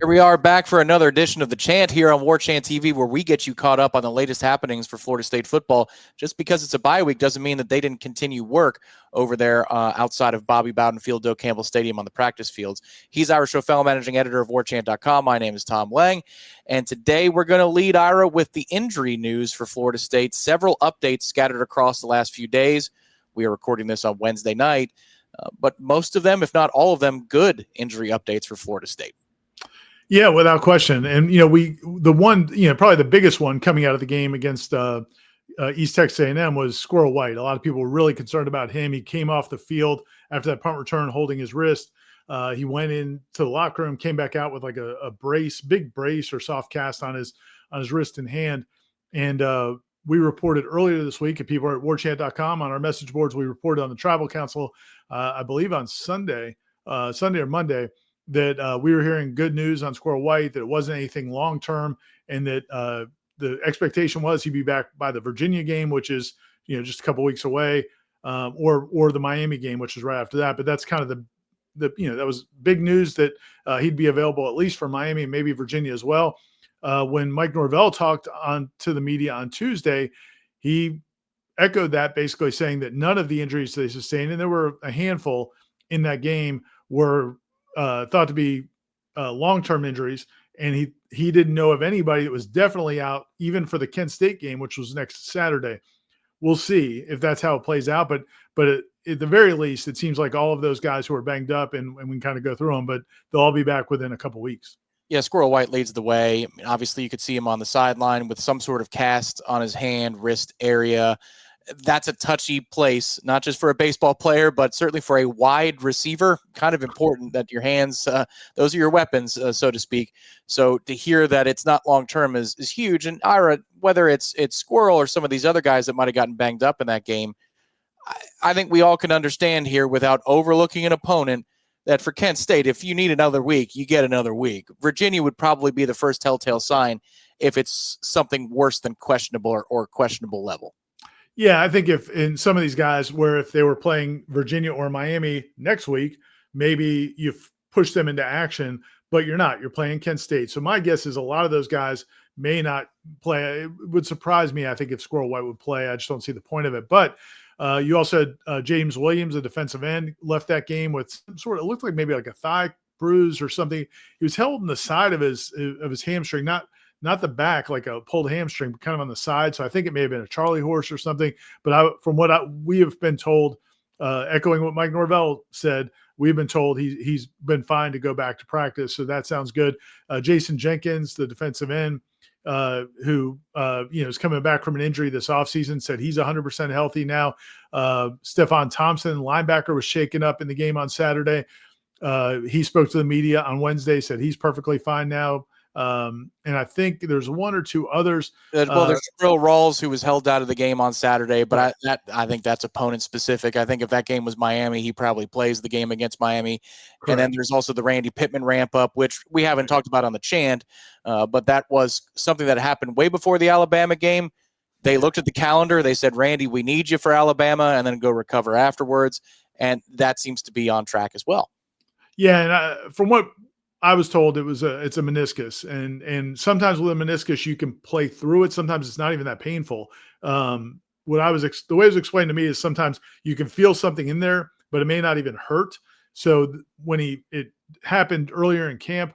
Here we are back for another edition of the Chant here on Warchant TV, where we get you caught up on the latest happenings for Florida State football. Just because it's a bye week doesn't mean that they didn't continue work over there outside of Bobby Bowden Field, Doak Campbell Stadium on the practice fields. He's Ira Schofel, managing editor of Warchant.com. My name is Tom Lang, and today we're going to lead Ira with the injury news for Florida State. Several updates scattered across the last few days. We are recording this on Wednesday night, but most of them, if not all of them, good injury updates for Florida State. Yeah, without question. And, probably the biggest one coming out of the game against East Texas A&M was Squirrel White. A lot of people were really concerned about him. He came off the field after that punt return holding his wrist. He went into the locker room, came back out with like a brace, big brace or soft cast on his wrist and hand. And we reported earlier this week, if people are at warchant.com on our message boards, we reported on the Tribal Council, I believe on Sunday or Monday, that we were hearing good news on Squirrel White, that it wasn't anything long-term, and that the expectation was he'd be back by the Virginia game, which is, just a couple weeks away, or the Miami game, which is right after that. But that's kind of that was big news that he'd be available at least for Miami and maybe Virginia as well. When Mike Norvell talked to the media on Tuesday, he echoed that, basically saying that none of the injuries they sustained, and there were a handful in that game, were thought to be long-term injuries, and he didn't know of anybody that was definitely out, even for the Kent State game, which was next Saturday. We'll see if that's how it plays out, but at the very least, it seems like all of those guys who are banged up, and we can kind of go through them, but they'll all be back within a couple weeks. Yeah, Squirrel White leads the way. I mean, obviously, you could see him on the sideline with some sort of cast on his hand, wrist area. That's a touchy place, not just for a baseball player, but certainly for a wide receiver. Kind of important that your hands, those are your weapons, so to speak. So to hear that it's not long-term is huge. And Ira, whether it's Squirrel or some of these other guys that might have gotten banged up in that game, I think we all can understand here, without overlooking an opponent, that for Kent State, if you need another week, you get another week. Virginia would probably be the first telltale sign if it's something worse than questionable or questionable level. Yeah, I think if in some of these guys, where if they were playing Virginia or Miami next week, maybe you've pushed them into action, but you're not. You're playing Kent State. So my guess is a lot of those guys may not play. It would surprise me, I think, if Squirrel White would play. I just don't see the point of it. But you also had James Williams, a defensive end, left that game with some sort of, it looked like maybe like a thigh bruise or something. He was held on the side of his hamstring, not the back, like a pulled hamstring, but kind of on the side. So I think it may have been a Charlie horse or something. But from what we have been told, echoing what Mike Norvell said, we've been told he's been fine to go back to practice. So that sounds good. Jason Jenkins, the defensive end, who is coming back from an injury this offseason, said he's 100% healthy now. Stephon Thompson, linebacker, was shaken up in the game on Saturday. He spoke to the media on Wednesday, said he's perfectly fine now. And I think there's one or two others. Well, there's Will Rawls, who was held out of the game on Saturday, but I think that's opponent specific. I think if that game was Miami, he probably plays the game against Miami. Correct. And then there's also the Randy Pittman ramp up, which we haven't talked about on the Chant, but that was something that happened way before the Alabama game. They looked at the calendar, they said, Randy, we need you for Alabama, and then go recover afterwards. And that seems to be on track as well. Yeah, and from what I was told, it's a meniscus, and sometimes with a meniscus you can play through it. Sometimes it's not even that painful. The way it was explained to me is sometimes you can feel something in there, but it may not even hurt. So when it happened earlier in camp,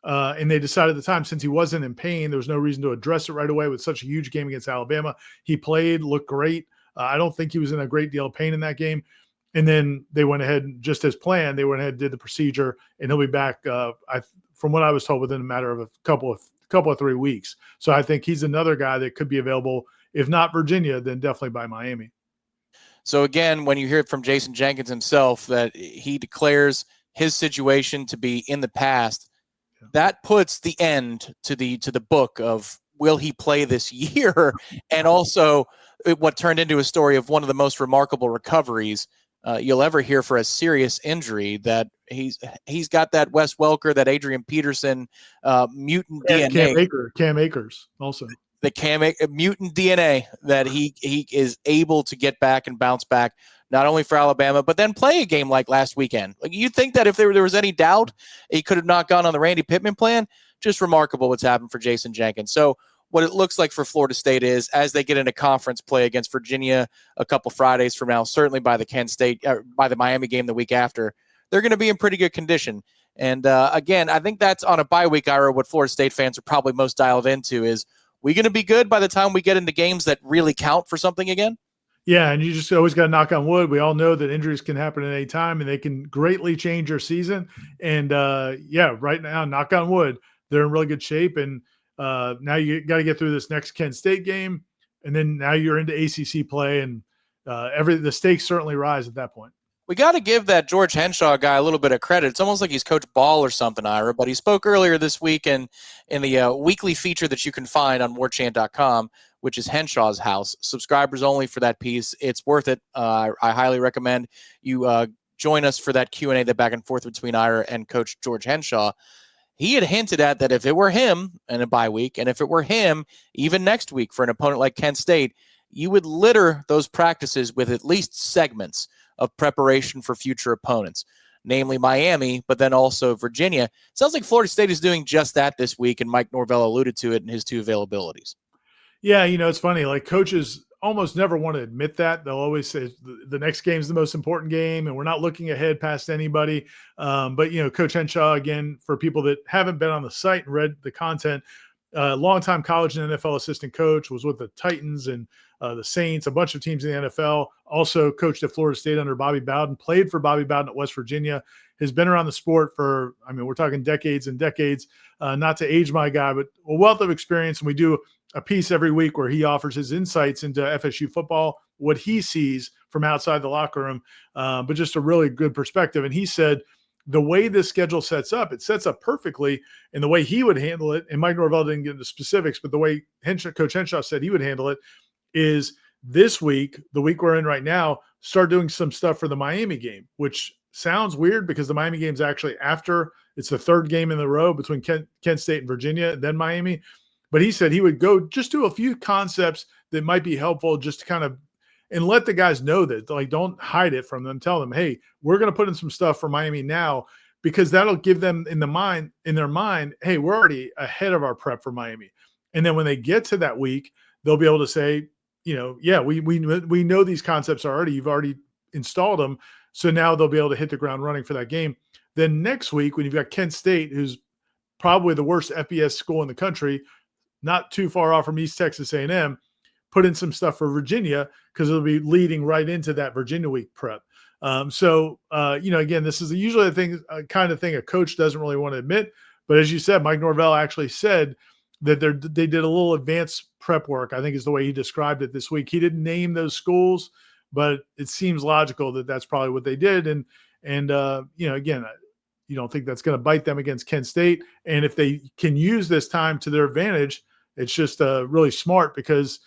and they decided at the time, since he wasn't in pain, there was no reason to address it right away with such a huge game against Alabama. He played, looked great. I don't think he was in a great deal of pain in that game. And then they went ahead, just as planned, they went ahead and did the procedure, and he'll be back, from what I was told, within a matter of a couple of 3 weeks. So I think he's another guy that could be available, if not Virginia, then definitely by Miami. So again, when you hear it from Jason Jenkins himself that he declares his situation to be in the past, that puts the end to the book of will he play this year, and also what turned into a story of one of the most remarkable recoveries you'll ever hear for a serious injury. That he's got that Wes Welker, that Adrian Peterson mutant DNA. Cam Akers also. The mutant DNA that he is able to get back and bounce back not only for Alabama, but then play a game like last weekend. Like, you'd think that if there was any doubt, he could have not gone on the Randy Pittman plan. Just remarkable what's happened for Jason Jenkins. So what it looks like for Florida State is, as they get into conference play against Virginia a couple Fridays from now, certainly by the Kent State, by the Miami game the week after, they're going to be in pretty good condition. And again, I think that's on a bye week, Ira, what Florida State fans are probably most dialed into is, we going to be good by the time we get into games that really count for something again? Yeah, and you just always got to knock on wood. We all know that injuries can happen at any time, and they can greatly change your season. And right now, knock on wood, they're in really good shape. And now you got to get through this next Kent State game, and then now you're into ACC play, and the stakes certainly rise at that point. We got to give that George Henshaw guy a little bit of credit. It's almost like he's Coach Ball or something, Ira, but he spoke earlier this week in the weekly feature that you can find on warchant.com, which is Henshaw's House. Subscribers only for that piece. It's worth it. I highly recommend you join us for that Q&A, the back and forth between Ira and Coach George Henshaw. He had hinted at that if it were him in a bye week, and if it were him even next week for an opponent like Kent State, you would litter those practices with at least segments of preparation for future opponents, namely Miami, but then also Virginia. Sounds like Florida State is doing just that this week, and Mike Norvell alluded to it in his two availabilities. Yeah, it's funny. Like, coaches almost never want to admit that. They'll always say the next game is the most important game, and we're not looking ahead past anybody. But Coach Henshaw, again, for people that haven't been on the site and read the content, longtime college and NFL assistant coach, was with the Titans and the Saints, a bunch of teams in the NFL, also coached at Florida State under Bobby Bowden, played for Bobby Bowden at West Virginia, has been around the sport for, we're talking decades and decades, not to age my guy, but a wealth of experience. And we do a piece every week where he offers his insights into FSU football, what he sees from outside the locker room, but just a really good perspective. And he said, the way this schedule sets up, it sets up perfectly, and the way he would handle it, and Mike Norvell didn't get into specifics, but the way Coach Henshaw said he would handle it is this week, the week we're in right now, start doing some stuff for the Miami game, which sounds weird because the Miami game is actually after. It's the third game in the row between Kent State and Virginia, and then Miami. But he said he would go just do a few concepts that might be helpful, just to kind of, and let the guys know that, like, don't hide it from them. Tell them, hey, we're going to put in some stuff for Miami now, because that'll give them in their mind, hey, we're already ahead of our prep for Miami. And then when they get to that week, they'll be able to say, we know these concepts already. You've already installed them. So now they'll be able to hit the ground running for that game. Then next week, when you've got Kent State, who's probably the worst FBS school in the country, not too far off from East Texas A&M, put in some stuff for Virginia, because it'll be leading right into that Virginia week prep. Again, this is usually kind of thing a coach doesn't really want to admit. But as you said, Mike Norvell actually said that they did a little advanced prep work, I think is the way he described it this week. He didn't name those schools, but it seems logical that that's probably what they did. And again, you don't think that's going to bite them against Kent State. And if they can use this time to their advantage, it's just really smart, because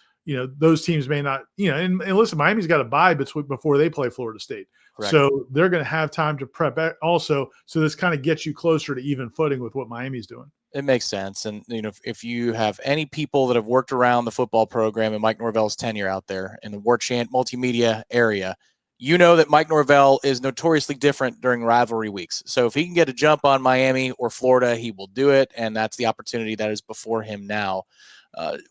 those teams may not, and listen, Miami's got a bye before they play Florida State. Correct. So they're going to have time to prep also. So this kind of gets you closer to even footing with what Miami's doing. It makes sense. And, if you have any people that have worked around the football program and Mike Norvell's tenure out there in the Warchant multimedia area, that Mike Norvell is notoriously different during rivalry weeks. So if he can get a jump on Miami or Florida, he will do it. And that's the opportunity that is before him now.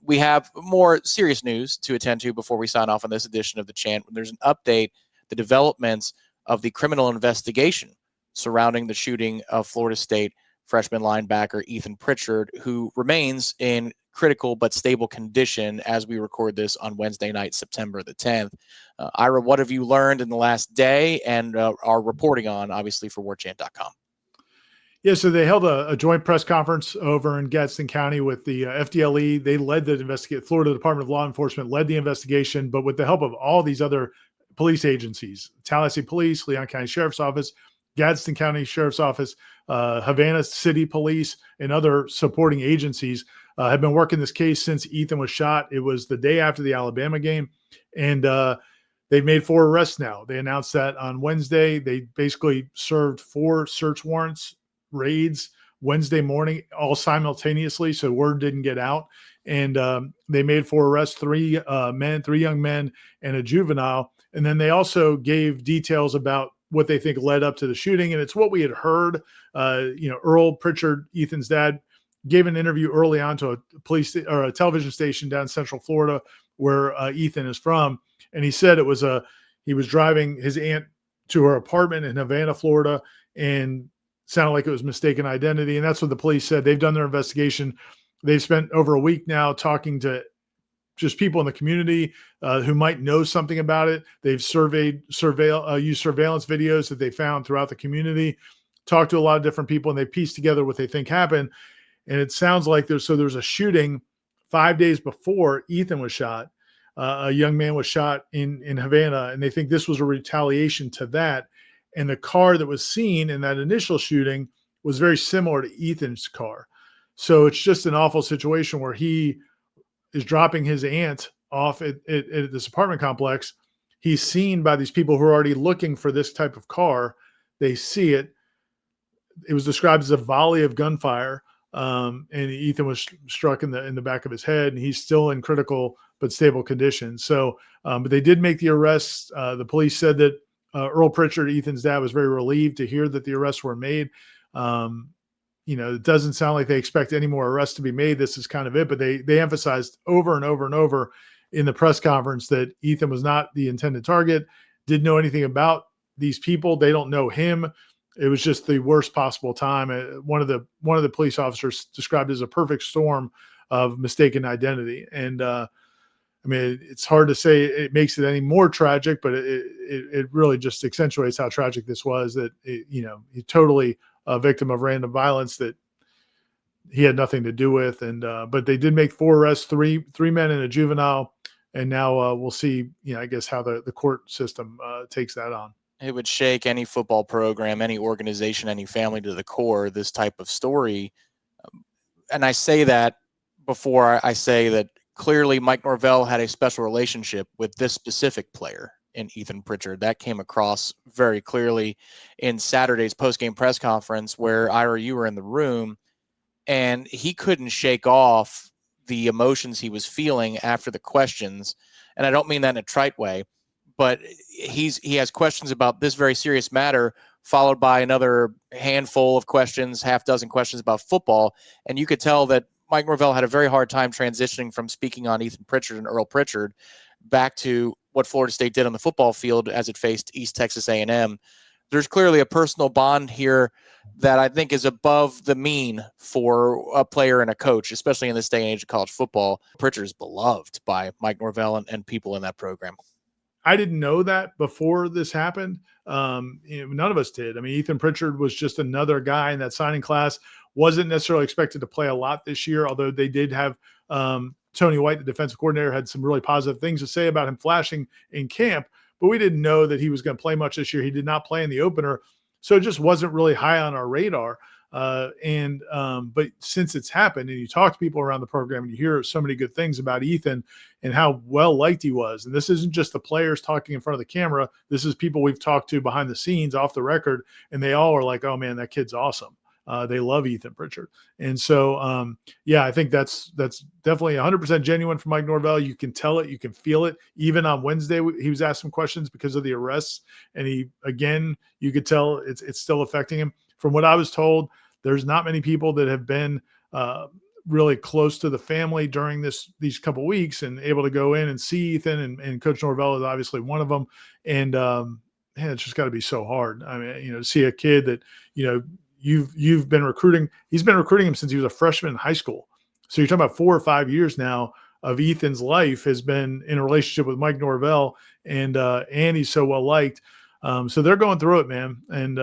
We have more serious news to attend to before we sign off on this edition of the Chant. There's an update, the developments of the criminal investigation surrounding the shooting of Florida State freshman linebacker Ethan Pritchard, who remains in critical but stable condition as we record this on Wednesday night, September the 10th. Ira, what have you learned in the last day and are reporting on, obviously, for warchant.com? Yeah, so they held a joint press conference over in Gadsden County with the FDLE. They led the investigation. Florida Department of Law Enforcement led the investigation, but with the help of all these other police agencies, Tallahassee Police, Leon County Sheriff's Office, Gadsden County Sheriff's Office, Havana City Police, and other supporting agencies have been working this case since Ethan was shot. It was the day after the Alabama game, and they've made 4 arrests now. They announced that on Wednesday. They basically served 4 search warrants, raids Wednesday morning, all simultaneously, so word didn't get out. And they made 4 arrests, 3 young men, and a juvenile. And then they also gave details about what they think led up to the shooting. And it's what we had heard. Earl Pritchard, Ethan's dad, gave an interview early on to a police or a television station down in Central Florida where Ethan is from. And he said he was driving his aunt to her apartment in Havana, Florida, and sounded like it was mistaken identity. And that's what the police said. They've done their investigation. They've spent over a week now talking to just people in the community who might know something about it. They've used surveillance videos that they found throughout the community, talked to a lot of different people, and they pieced together what they think happened. And it sounds like there's a shooting 5 days before Ethan was shot. A young man was shot in Havana, and they think this was a retaliation to that. And the car that was seen in that initial shooting was very similar to Ethan's car. So it's just an awful situation where he is dropping his aunt off at this apartment complex. He's seen by these people who are already looking for this type of car. They see it. It was described as a volley of gunfire. And Ethan was struck in the back of his head, and he's still in critical but stable condition. So, but they did make the arrests. The police said that Earl Pritchard, Ethan's dad, was very relieved to hear that the arrests were made. It doesn't sound like they expect any more arrests to be made. This is kind of it, but they emphasized over and over and over in the press conference that Ethan was not the intended target, didn't know anything about these people. They don't know him. It was just the worst possible time. One of the police officers described it as a perfect storm of mistaken identity. And it's hard to say it makes it any more tragic, but it really just accentuates how tragic this was. That he totally a victim of random violence that he had nothing to do with. And but they did make 4 arrests, three men and a juvenile. And now we'll see. I guess how the court system takes that on. It would shake any football program, any organization, any family to the core, this type of story. And I say that before I say that clearly Mike Norvell had a special relationship with this specific player in Ethan Pritchard. That came across very clearly in Saturday's postgame press conference where Ira, you were in the room, and he couldn't shake off the emotions he was feeling after the questions. And I don't mean that in a trite way, but he has questions about this very serious matter, followed by another handful of questions, half dozen questions about football. And you could tell that Mike Norvell had a very hard time transitioning from speaking on Ethan Pritchard and Earl Pritchard back to what Florida State did on the football field as it faced East Texas A&M. There's clearly a personal bond here that I think is above the mean for a player and a coach, especially in this day and age of college football. Pritchard is beloved by Mike Norvell and people in that program. I didn't know that before this happened. None of us did. Ethan Pritchard was just another guy in that signing class. Wasn't necessarily expected to play a lot this year, although they did have Tony White, the defensive coordinator, had some really positive things to say about him flashing in camp, but we didn't know that he was going to play much this year. He did not play in the opener, so it just wasn't really high on our radar. But since it's happened and you talk to people around the program and you hear so many good things about Ethan and how well liked he was, and this isn't just the players talking in front of the camera, this is people we've talked to behind the scenes off the record, and they all are like, oh man, that kid's awesome. They love Ethan Pritchard. And so, I think that's definitely 100% genuine from Mike Norvell. You can tell it, you can feel it. Even on Wednesday, he was asked some questions because of the arrests. And you could tell it's still affecting him. From what I was told, there's not many people that have been really close to the family during these couple of weeks and able to go in and see Ethan, and Coach Norvell is obviously one of them. And it's just got to be so hard. To see a kid that, you've been recruiting. He's been recruiting him since he was a freshman in high school. So you're talking about 4 or 5 years now of Ethan's life has been in a relationship with Mike Norvell, and he's so well liked. So they're going through it, man. And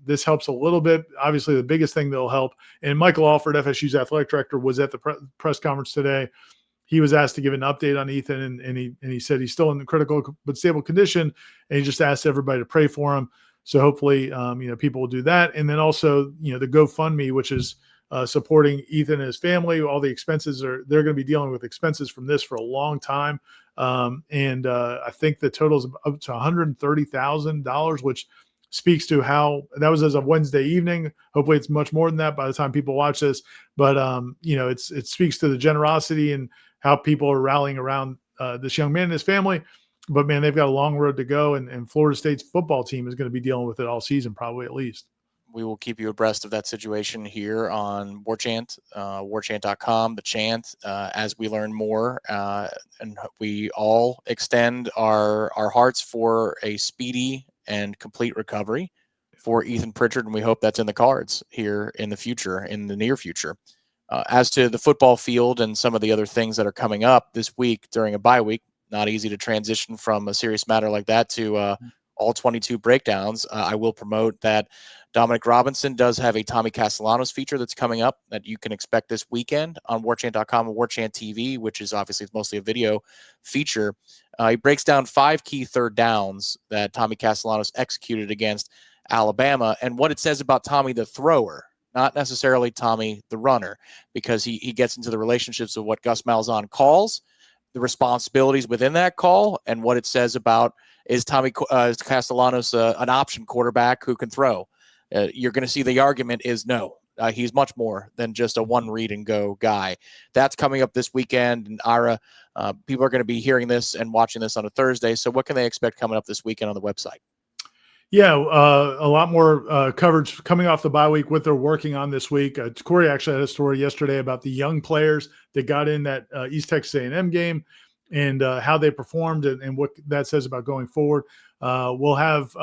this helps a little bit. Obviously, the biggest thing that'll help. And Michael Alford, FSU's athletic director, was at the press conference today. He was asked to give an update on Ethan, and he said he's still in critical but stable condition, and he just asked everybody to pray for him. So hopefully, people will do that. And then also, the GoFundMe, which is supporting Ethan and his family. All the expenses they're going to be dealing with expenses from this for a long time. And I think the total is up to $130,000, which speaks to how that was as of Wednesday evening. Hopefully it's much more than that by the time people watch this. But, it speaks to the generosity and how people are rallying around this young man and his family. But man, they've got a long road to go, and Florida State's football team is going to be dealing with it all season, probably at least. We will keep you abreast of that situation here on Warchant, warchant.com, the Chant, as we learn more. And we all extend our hearts for a speedy and complete recovery for Ethan Pritchard, and we hope that's in the cards here in the future, in the near future. As to the football field and some of the other things that are coming up this week during a bye week, not easy to transition from a serious matter like that to all 22 breakdowns. I will promote that Dominic Robinson does have a Tommy Castellanos feature that's coming up that you can expect this weekend on warchant.com and Warchant TV, which is obviously mostly a video feature. He breaks down 5 key third downs that Tommy Castellanos executed against Alabama and what it says about Tommy the thrower, not necessarily Tommy the runner, because he gets into the relationships of what Gus Malzahn calls, the responsibilities within that call, and what it says about is Tommy Castellanos an option quarterback who can throw. You're going to see the argument is no. He's much more than just a one read and go guy. That's coming up this weekend. And Ira, people are going to be hearing this and watching this on a Thursday. So what can they expect coming up this weekend on the website? Yeah, a lot more coverage coming off the bye week, what they're working on this week. Corey actually had a story yesterday about the young players that got in that East Texas A&M game and how they performed and what that says about going forward. We'll have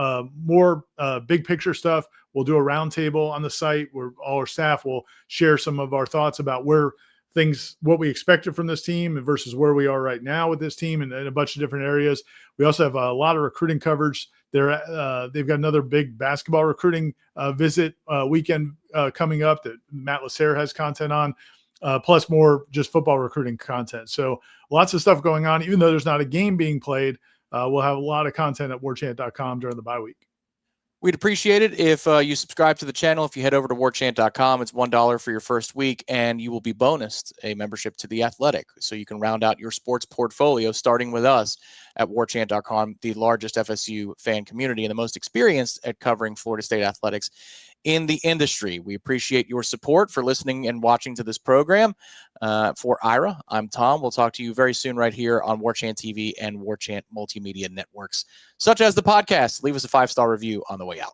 more big picture stuff. We'll do a roundtable on the site where all our staff will share some of our thoughts about what we expected from this team versus where we are right now with this team and a bunch of different areas. We also have a lot of recruiting coverage. They've got another big basketball recruiting visit weekend coming up that Matt Lasser has content on, plus more just football recruiting content. So lots of stuff going on. Even though there's not a game being played, we'll have a lot of content at warchant.com during the bye week. We'd appreciate it if you subscribe to the channel. If you head over to warchant.com, it's $1 for your first week, and you will be bonused a membership to The Athletic. So you can round out your sports portfolio, starting with us at warchant.com, the largest FSU fan community and the most experienced at covering Florida State athletics in the industry. We appreciate your support for listening and watching to this program. For Ira, I'm Tom. We'll talk to you very soon right here on Warchant TV and Warchant multimedia networks, such as the podcast. Leave us a 5-star review on the way out.